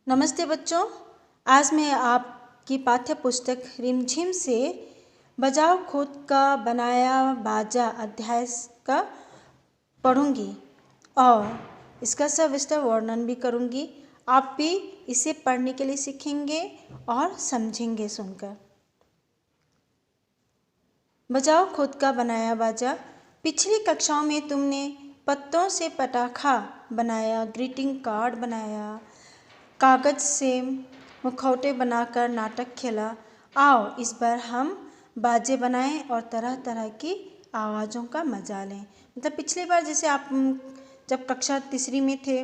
नमस्ते बच्चों। आज मैं आपकी पाठ्य पुस्तक रिमझिम से बजाओ खुद का बनाया बाजा अध्याय का पढ़ूंगी और इसका सविस्तर वर्णन भी करूंगी। आप भी इसे पढ़ने के लिए सीखेंगे और समझेंगे सुनकर। बजाओ खुद का बनाया बाजा। पिछली कक्षाओं में तुमने पत्तों से पटाखा बनाया, ग्रीटिंग कार्ड बनाया, कागज से मुखौटे बनाकर नाटक खेला। आओ इस बार हम बाजे बनाएं और तरह तरह की आवाज़ों का मजा लें। मतलब पिछली बार जैसे आप जब कक्षा तीसरी में थे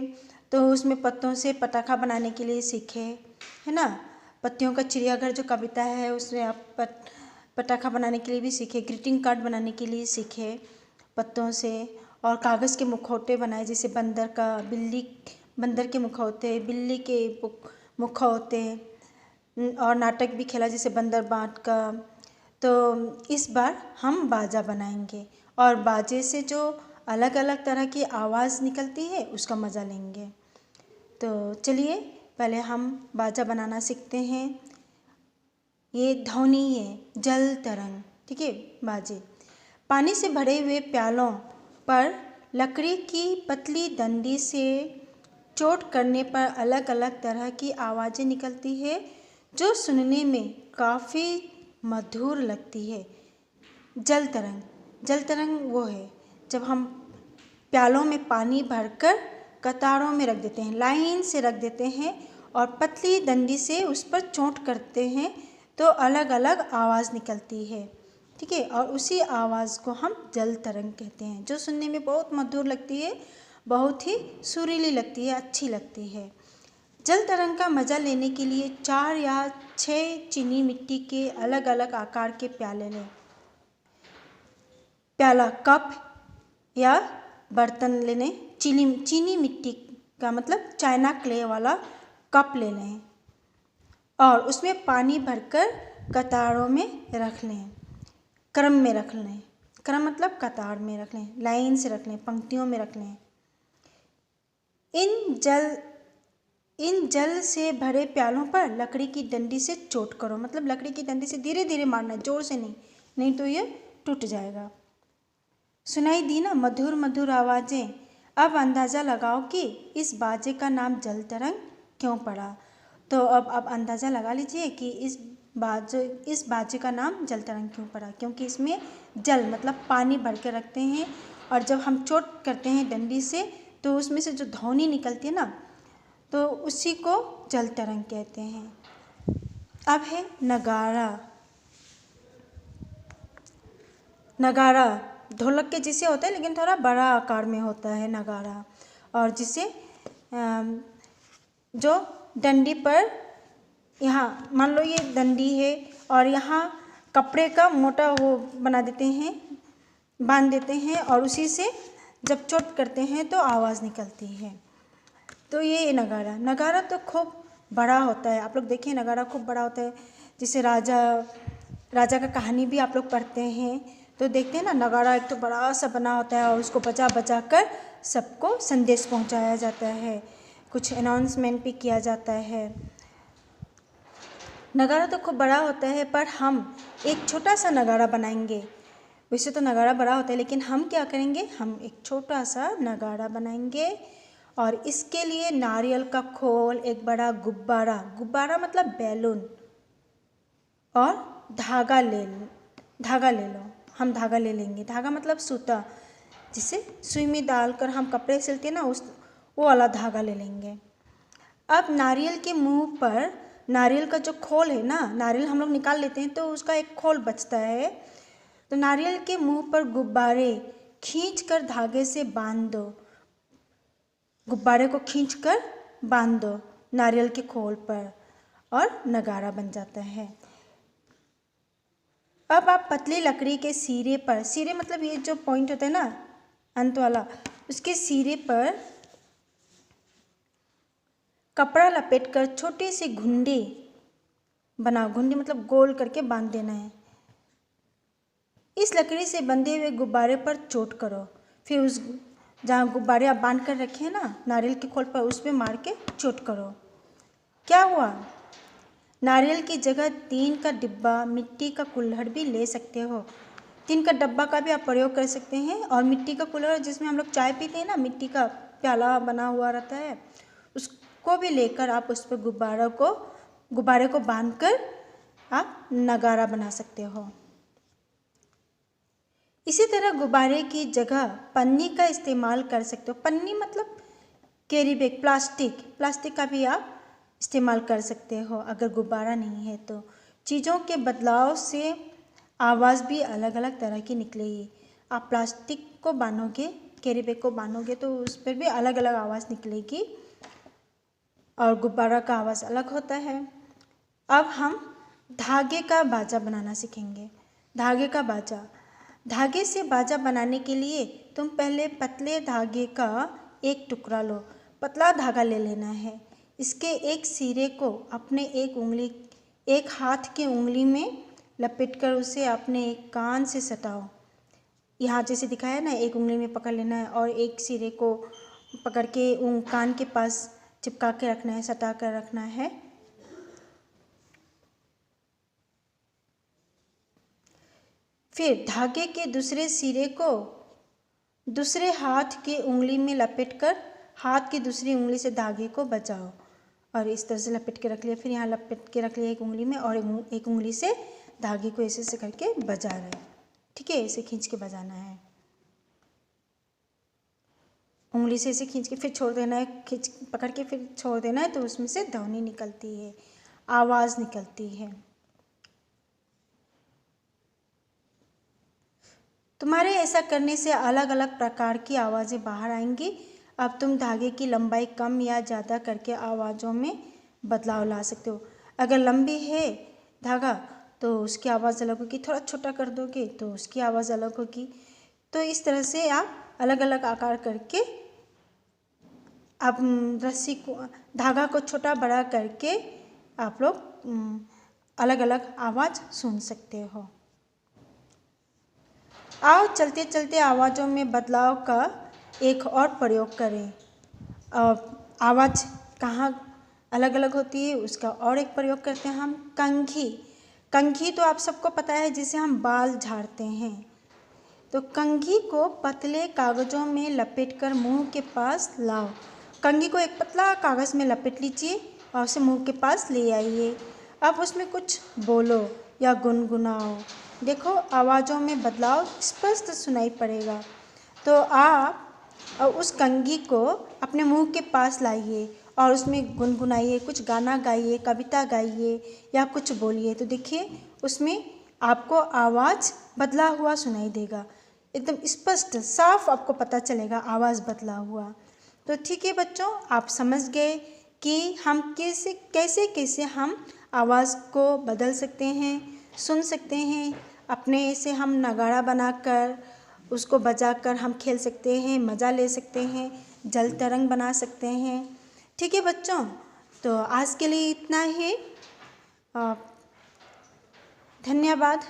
तो उसमें पत्तों से पटाखा बनाने के लिए सीखे, है ना। पत्तियों का चिड़ियाघर जो कविता है उसमें आप पटाखा बनाने के लिए भी सीखे, ग्रीटिंग कार्ड बनाने के लिए सीखे पत्तों से, और कागज़ के मुखौटे बनाए जैसे बंदर के मुखौटे, बिल्ली के मुखौटे, और नाटक भी खेला जैसे बंदर बाट का। तो इस बार हम बाजा बनाएंगे और बाजे से जो अलग अलग तरह की आवाज़ निकलती है उसका मज़ा लेंगे। तो चलिए पहले हम बाजा बनाना सीखते हैं। ये ध्वनि है जल तरंग, ठीक है। बाजे पानी से भरे हुए प्यालों पर लकड़ी की पतली डंडी से चोट करने पर अलग अलग तरह की आवाज़ें निकलती है जो सुनने में काफ़ी मधुर लगती है। जल तरंग वो है जब हम प्यालों में पानी भरकर कतारों में रख देते हैं, लाइन से रख देते हैं और पतली डंडी से उस पर चोट करते हैं तो अलग अलग आवाज़ निकलती है, ठीक है। और उसी आवाज़ को हम जल तरंग कहते हैं जो सुनने में बहुत मधुर लगती है, बहुत ही सुरीली लगती है, अच्छी लगती है। जल तरंग का मज़ा लेने के लिए 4 या 6 चीनी मिट्टी के अलग अलग आकार के प्याले लें। प्याला कप या बर्तन लेने, चीनी मिट्टी का मतलब चाइना क्ले वाला कप ले लें और उसमें पानी भरकर कतारों में रख लें, क्रम में रख लें। क्रम मतलब कतार में रख लें, लाइन से रख लें, पंक्तियों में रख लें। इन जल से भरे प्यालों पर लकड़ी की डंडी से चोट करो, मतलब लकड़ी की डंडी से धीरे धीरे मारना, जोर से नहीं तो ये टूट जाएगा। सुनाई दी ना मधुर मधुर आवाज़ें। अब अंदाज़ा लगाओ कि इस बाजे का नाम जल तरंग क्यों पड़ा। तो अब आप अंदाज़ा लगा लीजिए कि इस बाजे का नाम जल तरंग क्यों पड़ा, क्योंकि इसमें जल मतलब पानी भर के रखते हैं और जब हम चोट करते हैं डंडी से तो उसमें से जो ध्वनि निकलती है ना, तो उसी को जल तरंग कहते हैं। अब है नगारा ढोलक के जैसे होता है लेकिन थोड़ा बड़ा आकार में होता है नगारा, और जिसे जो डंडी पर, यहाँ मान लो ये डंडी है और यहाँ कपड़े का मोटा वो बना देते हैं, बांध देते हैं और उसी से जब चोट करते हैं तो आवाज़ निकलती है। तो ये नगारा तो खूब बड़ा होता है। आप लोग देखिए नगारा खूब बड़ा होता है। जैसे राजा का कहानी भी आप लोग पढ़ते हैं तो देखते हैं ना, नगारा एक तो बड़ा सा बना होता है और उसको बजा बजा कर सबको संदेश पहुंचाया जाता है, कुछ अनाउंसमेंट भी किया जाता है। नगारा तो खूब बड़ा होता है पर हम एक छोटा सा नगारा बनाएंगे। वैसे तो नगारा बड़ा होता है लेकिन हम क्या करेंगे, हम एक छोटा सा नगारा बनाएंगे और इसके लिए नारियल का खोल, एक बड़ा गुब्बारा मतलब बैलून, और धागा ले लो। हम धागा ले लेंगे, धागा मतलब सूता, जिसे सुई में डालकर हम कपड़े सिलते हैं ना, वो वाला धागा ले लेंगे। अब नारियल के मुंह पर, नारियल का जो खोल है ना, नारियल हम लोग निकाल लेते हैं तो उसका एक खोल बचता है, तो नारियल के मुंह पर गुब्बारे खींचकर धागे से बांध दो। गुब्बारे को खींचकर बांध दो नारियल के खोल पर और नगारा बन जाता है। अब आप पतली लकड़ी के सिरे मतलब ये जो पॉइंट होता है ना अंत वाला, उसके सिरे पर कपड़ा लपेटकर छोटी सी घुंडी बनाओ। घुंडी मतलब गोल करके बांध देना है। इस लकड़ी से बंधे हुए गुब्बारे पर चोट करो, फिर उस जहाँ गुब्बारे आप बांध कर रखे हैं ना नारियल के खोल पर, उस पर मार के चोट करो। क्या हुआ? नारियल की जगह टीन का डिब्बा, मिट्टी का कुल्हड़ भी ले सकते हो। टीन का डब्बा का भी आप प्रयोग कर सकते हैं, और मिट्टी का कुल्हड़ जिसमें हम लोग चाय पीते हैं ना, मिट्टी का प्याला बना हुआ रहता है, उसको भी लेकर आप उस पर गुब्बारे को बांधकर आप नगारा बना सकते हो। इसी तरह गुब्बारे की जगह पन्नी का इस्तेमाल कर सकते हो। पन्नी मतलब कैरी बैग, प्लास्टिक का भी आप इस्तेमाल कर सकते हो अगर गुब्बारा नहीं है तो। चीज़ों के बदलाव से आवाज़ भी अलग अलग तरह की निकलेगी। आप प्लास्टिक को बांधोगे, कैरी बैग को बांधोगे तो उस पर भी अलग अलग आवाज़ निकलेगी, और गुब्बारा का आवाज़ अलग होता है। अब हम धागे का बाजा बनाना सीखेंगे। धागे से बाजा बनाने के लिए तुम पहले पतले धागे का एक टुकड़ा लो। पतला धागा ले लेना है। इसके एक सिरे को अपने एक हाथ की उंगली में लपेटकर उसे अपने एक कान से सटाओ। यहाँ जैसे दिखाया ना, एक उंगली में पकड़ लेना है और एक सिरे को पकड़ के कान के पास चिपका के रखना है, सटा कर रखना है। फिर धागे के दूसरे सिरे को दूसरे हाथ की उंगली में लपेटकर हाथ की दूसरी उंगली से धागे को बचाओ, और इस तरह से लपेट के रख लिया। फिर यहाँ लपेट के रख लिया एक उंगली में, और एक उंगली से धागे को ऐसे करके बजा रहे हैं। ठीक है, ऐसे खींच के बजाना है। उंगली से ऐसे खींच के फिर छोड़ देना है, पकड़ के फिर छोड़ देना है, तो उसमें से ध्वनि निकलती है, आवाज़ निकलती है। तुम्हारे ऐसा करने से अलग अलग प्रकार की आवाज़ें बाहर आएंगी। अब तुम धागे की लंबाई कम या ज़्यादा करके आवाज़ों में बदलाव ला सकते हो। अगर लंबी है धागा तो उसकी आवाज़ अलग होगी, थोड़ा छोटा कर दोगे तो उसकी आवाज़ अलग होगी। तो इस तरह से आप अलग अलग आकार करके आप धागा को छोटा बड़ा करके आप लोग अलग अलग आवाज़ सुन सकते हो। आओ चलते चलते आवाज़ों में बदलाव का एक और प्रयोग करें। आवाज़ कहाँ अलग अलग होती है उसका और एक प्रयोग करते हैं हम। कंघी तो आप सबको पता है, जिसे हम बाल झाड़ते हैं। तो कंघी को पतले कागज़ों में लपेटकर मुंह के पास लाओ। कंघी को एक पतला कागज़ में लपेट लीजिए और उसे मुंह के पास ले आइए। अब उसमें कुछ बोलो या गुनगुनाओ। देखो आवाज़ों में बदलाव स्पष्ट सुनाई पड़ेगा। तो आप उस कंघी को अपने मुंह के पास लाइए और उसमें गुनगुनाइए, कुछ गाना गाइए, कविता गाइए या कुछ बोलिए। तो देखिए उसमें आपको आवाज़ बदला हुआ सुनाई देगा, एकदम स्पष्ट साफ आपको पता चलेगा आवाज़ बदला हुआ। तो ठीक है बच्चों, आप समझ गए कि हम कैसे कैसे हम आवाज़ को बदल सकते हैं, सुन सकते हैं। अपने से हम नगाड़ा बनाकर उसको बजाकर हम खेल सकते हैं, मज़ा ले सकते हैं, जल तरंग बना सकते हैं। ठीक है बच्चों, तो आज के लिए इतना ही। धन्यवाद।